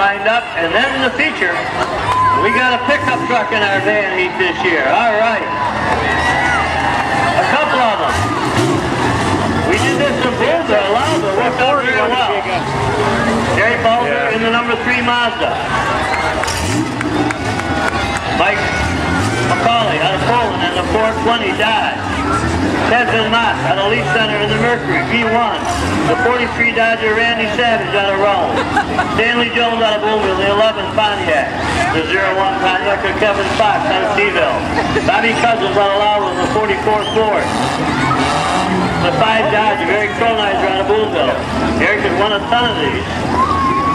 lined up. And then in the feature, we got a pickup truck in our van heat this year. All right. A couple of them. We did this in Bulger, allowed to work out very well. Bulger in the number 3 Mazda. Mike McCauley out of Poland in the 420 Dodge. Ted Van Mott out of Leaf Center in the Mercury V1. The 43 Dodger Randy Savage out of Rome. Stanley Jones out of Bulger, the 11 Pontiac. The 01 Pontiac of Kevin Fox out of Seaville. Bobby Cousins out of Lowell in the 44 Ford. The 5 Dodge, Eric Kronizer out of Boonville. Eric has won a ton of these.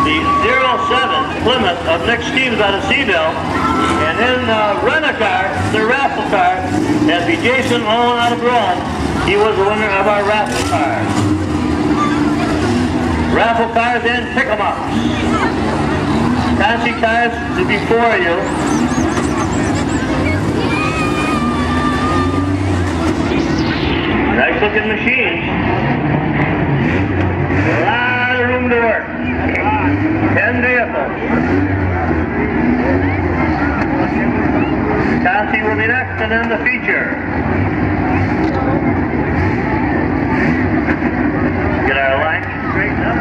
The 07 Plymouth of Nick Stevens out of Seaville. And then Rent-A-Car, the raffle car, that'd be Jason Owen out of Rome. He was the winner of our raffle car. Raffle cars and pick-em-ups. Fancy cars to before you. Nice looking machines. A lot of room to work. 10 vehicles. Cassie will be next and then the feature. Get our line straightened up.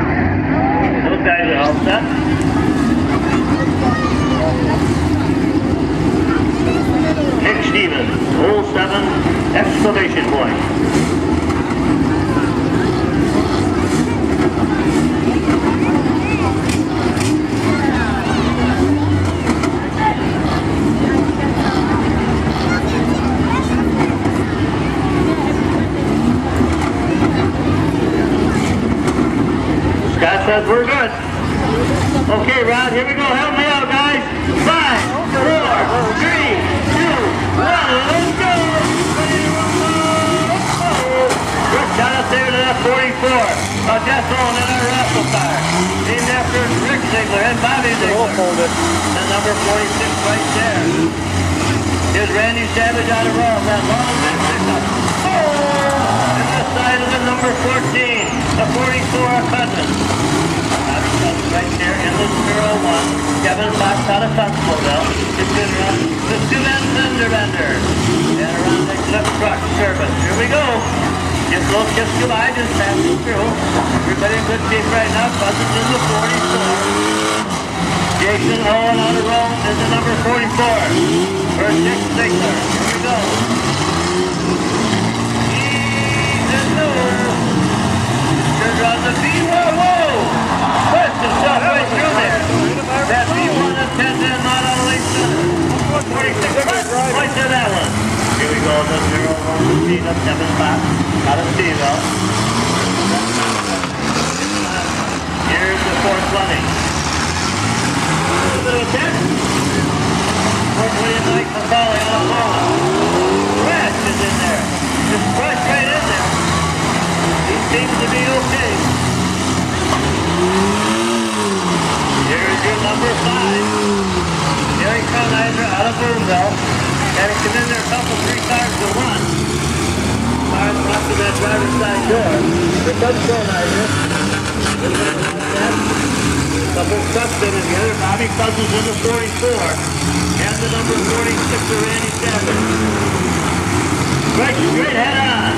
Those guys are all set. Nick Stevens, 07 exclamation point. Scott says we're good. Okay, Rod, here we go. Help me out, guys. 5, 4, 3, 2, 1, let's go! Rick got us there to that 44. Death Zone in our raffle car. Named after Rick Ziegler and Bobby Ziegler. And number 46 right there. Here's Randy Savage out of Rome. That long big pickup. And this side of the number 14. The 44 Cousins. Right there in the 01. Kevin Fox out of Huntsville. It's been run the 2-man fender bender. And around the left truck service. Here we go. Just a little kiss goodbye, just passing through. Everybody in good shape right now. Cousins in the 44. Jason Owen on the road is the number 44. For Dick Ziegler. Here we go. He's in the turns around the B. Whoa! Push himself right through there. That B1 is 10 in, not on the late center. 46 right to that one. Here we go, the 01 speed of Kevin Fox out of Seaville. Here's the 420. A little bit of a test. 420 Mike McCauley out of Lowell. Crash is in there. Just crushed right in there. He seems to be okay. Here's your number 5. Gary Kronizer out of Boonville. Had to come in there a couple, 3 cars to 1. Cars up to that driver's side door. Here comes Kronizer. Couple trucks in together. Bobby Cousins in the 44. And the number 46 of Randy Savage. Right straight head on.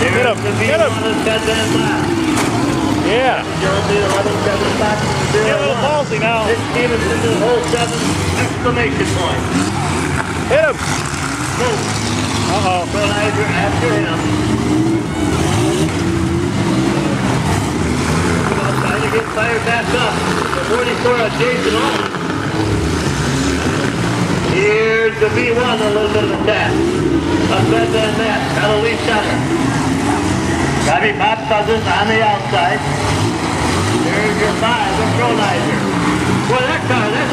Get him! Get him! Yeah! Get a little ballsy now. Nick Stevens into the whole 7 exclamation point. Hit him! Uh-oh. Kronizer after him. Trying to get fired back up. The 44 of Jason Owen. Here's the V1, a little bit of a tap. Up red than that. Out of Leaf Center. Bobby Bob Cousins on the outside. There's your 5, the Kronizer. Boy, that car, that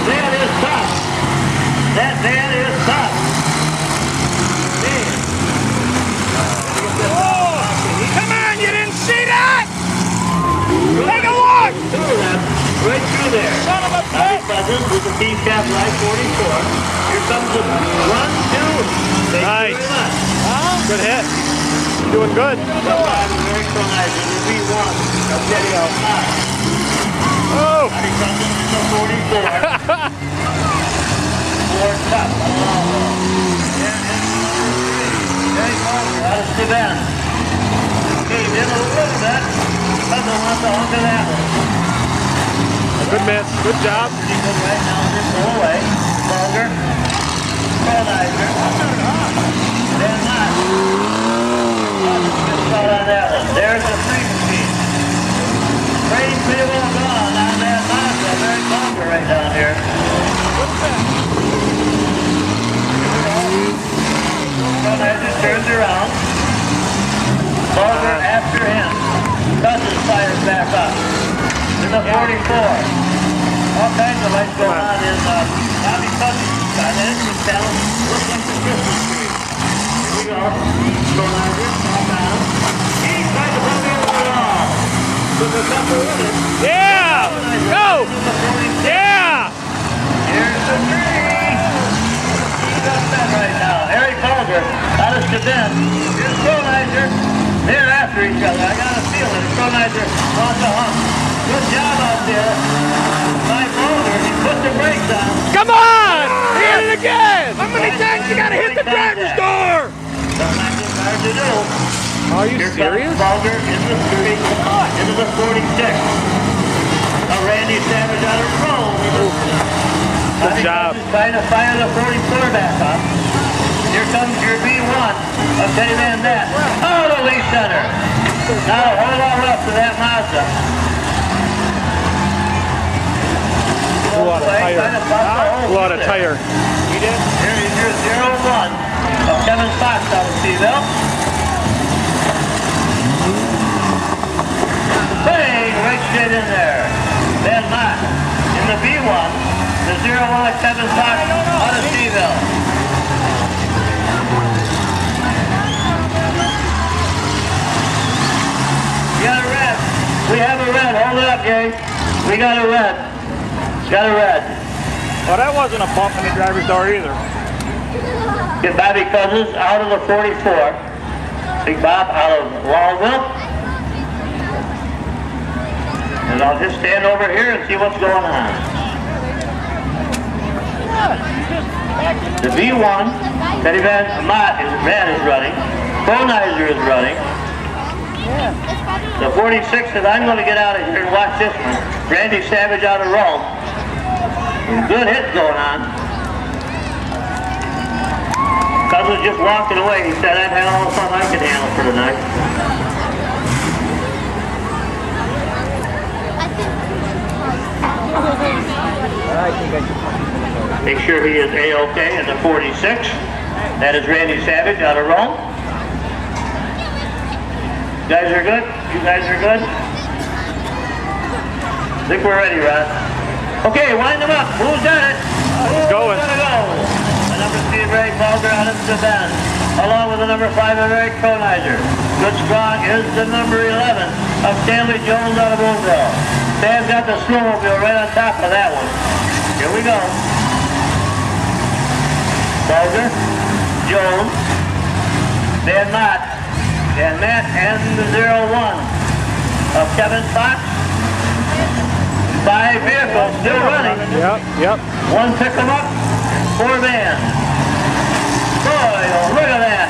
van is tough. That van is tough. Man. Oh, come on, you didn't see that? Take a look! Right through there. Son of a Bobby bitch! Cousins with the P-cap light 44. Here comes the 1, 2. Thank you very much. Good hit. Doing good. The 5 of Eric Kronizer, the V1 of Oh! He comes in the 44. Ford Cup. There you go. Out of Steven. Caved in a little bit. Doesn't want the hunk of that one. Good miss. Good job. Pretty good right now. Just go away. Bulger. Oneida. Then not. Good shot on that one. There's the free machine. Pretty well gone on that Mazda. Very Bulger right down here. Oneida turns around. Bulger after him. Cousins fires back up. In the 44. All kinds of lights going on in Bobby Cousins' side. That engine panel looks like the Christmas tree. Here we go. Oneida, all down. He's trying to put me over the wall. With the couple with it. Yeah! Go! Yeah! Here's the tree. He's up that right now. Harry Bulger out of Steven. Here's Oneida. They're after each other. I got a feeling. Oneida wants a hump. Good job out there. By Bulger. He put the brakes on. Come on! He hit it again! How many times you gotta hit the driver's door? Sometimes it's hard to do. Are you Here serious? comes Bulger in the street. Into the 46. Randy Savage out of roll. Good job. Trying to fire the 44 back up. Here comes your B1. I'll tell you man that. Oh, the lead center. Now a whole lot up to that Mazda. Blew out a tire. Blew out a tire. He did. Here's your 0-1 of Kevin Fox out of Seaville. Bang! Right straight in there. Then Mott in the B1. The 0-1 of Kevin Fox out of Seaville. We got a red. We have a red. Hold it up, Gage. We got a red. Got a red. Well, that wasn't a bump in the driver's door either. Get Bobby Cousins out of the 44. Big Bob out of Wallville. And I'll just stand over here and see what's going on. The V1, Teddy Van Mott is running. Oneida is running. The 46 says, I'm going to get out of here and watch this one. Randy Savage out of Rome. Good hits going on. Cousins just walking away. He said, I've had all the fun I could handle for tonight. Make sure he is A-OK in the 46. That is Randy Savage out of Rome. You guys are good? You guys are good? I think we're ready, Rod. Okay, wind them up. Who's got it? He's going. Who's gonna go? The number 3 of Ray Bulger out of Steven, along with the number 5 of Eric Oneida. Good strong is the number 11 of Stanley Jones out of Oakville. Sam's got the snowmobile right on top of that one. Here we go. Bulger, Jones, Dan Mott, and Matt, and the 0-1 of Kevin Fox. 5 vehicles still running. Yep. 1 pick 'em up, 4 vans. Boy, oh, look at that.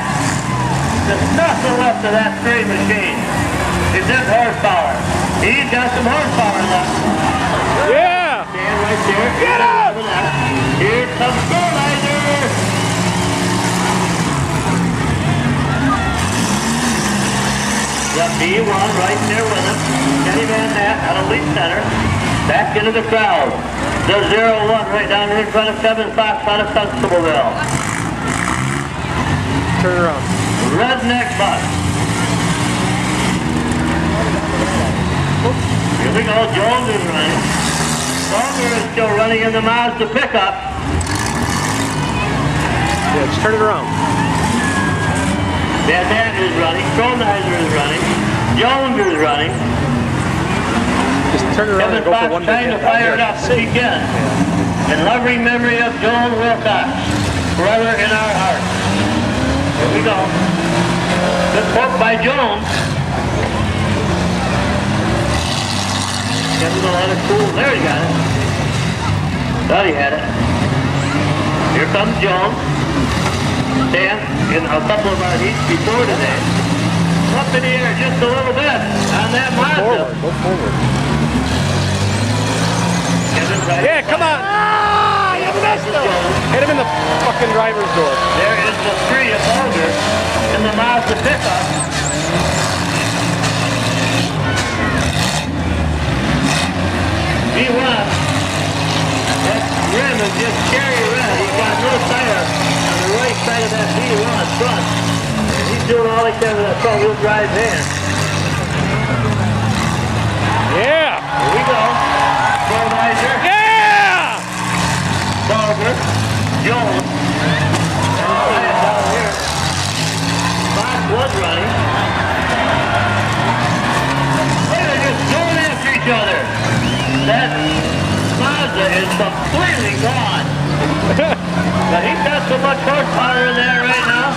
There's nothing left of that straight machine. It's in horsepower. He's got some horsepower left. Yeah! Stand right there. Get up! Here comes Oneida. The B1 right there with him. Kenny Van Nat out of lead center. Back into the crowd. The 0-1 right down here in front of Kevin Fox out of Constableville. Turn around. Redneck bus. Here we go. Jones is running. Bulger is still running in the Mazda pickup. Yeah, just turn it around. Van Nat is running. Oneida is running. Jones is running. Just turn it around Kevin and go Fox for one trying to big hit. fire it up if he can. In loving memory of Joan Wilcox, forever in our hearts. Here we go. Good poke by Jones. Got a lot of cool. There he got it. Thought he had it. Here comes Jones. Dan in a couple of our heats before today. Up in the air just a little bit on that Mazda. Go forward. Right Yeah, come on. Ah, you missed him. Hit him in the fucking driver's door. There is the 3 of Bulger in the Mazda pickup. B1. That rim is just cherry red. He's got no tire on the right side of that B1 front. He's doing all he can with that front-wheel drive van. Yeah. Here we go. Oneida. Yeah. Bulger. Jones. And down here. Fox was running. Hey, they're just going after each other. That Mazda is completely gone. But he's got so much horsepower in there right now.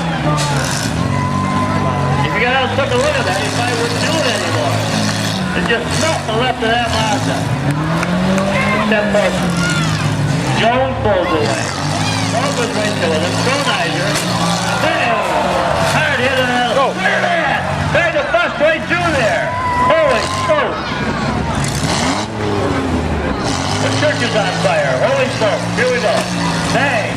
If you got out and took a look at that, you probably wouldn't do it anymore. There's just nothing left of that Mazda. Except for Jones pulls away. Bulger's right there with him. Oneida. Bam! Hard hit on that. Go. Look at that! Tried to bust right through there. Holy smokes! The church is on fire. Holy smokes. Here we go. Bang!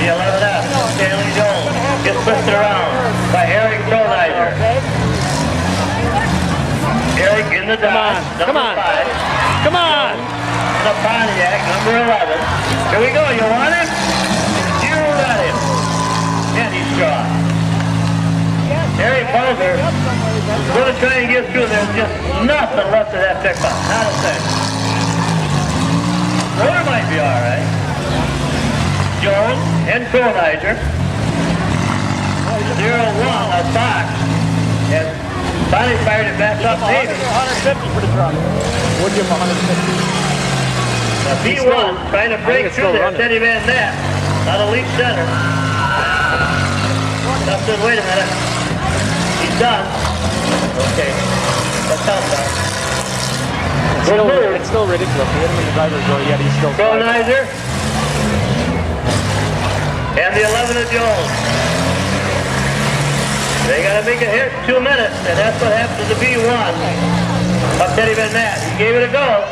The 11F. Stanley Jones gets twisted around by Eric Oneida. Eric in the Dodge. Come on. Number 5. Come on. The Pontiac, number 11. Here we go. You want him? You got him. And he's strong. Harry Bulger is going to try and get through. There's just nothing left of that pickup. Not a thing. Roller might be all right. Jones and Oneida. 0-1 on Fox. And finally fired it back up, maybe. 150 for the truck. We'll give him 150. Now B1 trying to break through there. Steady man net. Out of lead center. Tough said, wait a minute. He's done. Okay. That's outside. It's still ridiculous. We hit him in the driver's door, yet he's still Oneida. And the 11 of Jones. They got to make a hit in 2 minutes, and that's what happened to the B1. Up Teddy Van Matt. He gave it a go.